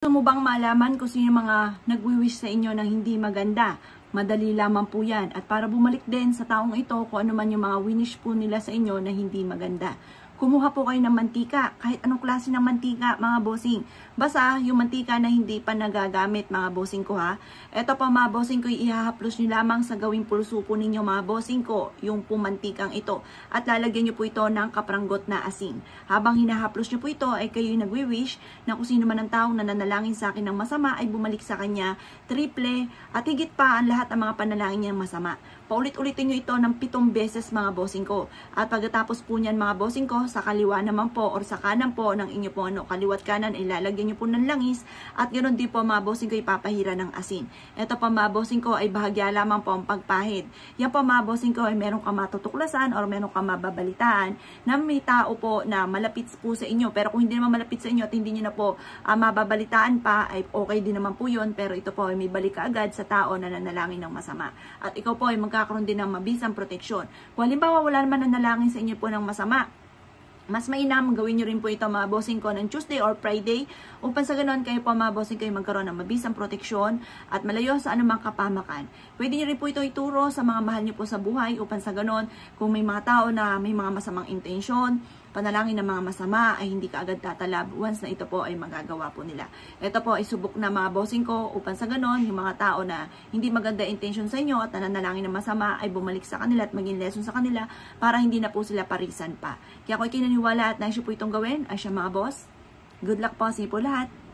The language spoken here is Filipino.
Gusto mo bang malaman kung sino mga nagwi-wish sa inyo ng hindi maganda? Madali lamang po yan. At para bumalik din sa taong ito kung ano man yung mga winish po nila sa inyo na hindi maganda. Kumuha po kayo ng mantika, kahit anong klase ng mantika mga bossing. Basta yung mantika na hindi pa nagagamit mga bossing ko ha. Ito pa mga bossing ko, ihahaplos nyo lamang sa gawing pulso po ninyo mga bossing ko, yung pumantikang ito. At lalagyan nyo po ito ng kapranggot na asin. Habang hinahaplos nyo po ito ay kayo nagwi-wish na kung sino man ang taong nananalangin sa akin ng masama ay bumalik sa kanya triple at higit pa ang lahat ng mga panalangin niyang masama. Paulit-ulitin nyo ito ng 7 beses mga bossing ko. At pagkatapos po niyan mga bossing ko, sa kaliwa naman po or sa kanan po ng inyo po kaliwat kanan, ilalagyan nyo po ng langis at ganoon din po mga bossing ko ipapahira ng asin. Ito pa mga bossing ko ay bahagya lamang po ang pagpahid. Yan po mga bossing ko ay meron ka matutuklasan or meron ka mababalitaan na may tao po na malapit po sa inyo. Pero kung hindi naman malapit sa inyo at hindi nyo na po mababalitaan pa, ay okay din naman po yun. Pero ito po ay may balik ka agad sa tao na nanalangin ng masama. At ikaw po ay magkakaroon din ng mabisang proteksyon. Kung halimbawa wala naman nanalangin sa inyo po ng masama, mas mainam gawin nyo rin po ito mga bossing ko ng Tuesday or Friday upang sa ganoon kayo po mga bossing kayo magkaroon ng mabisang proteksyon at malayo sa anumang kapamakan. Pwede nyo rin po ito ituro sa mga mahal nyo po sa buhay upang sa ganoon kung may mga tao na may mga masamang intensyon, panalangin ng mga masama ay hindi ka agad tatalab once na ito po ay magagawa po nila. Ito po ay subok na mga bossing ko upang sa ganon yung mga tao na hindi maganda intention sa inyo at nananalangin ng masama ay bumalik sa kanila at maging lesson sa kanila para hindi na po sila parisan pa. Kaya kung ikinaniwala at naisyo po itong gawin ay siya mga boss. Good luck po sa po lahat.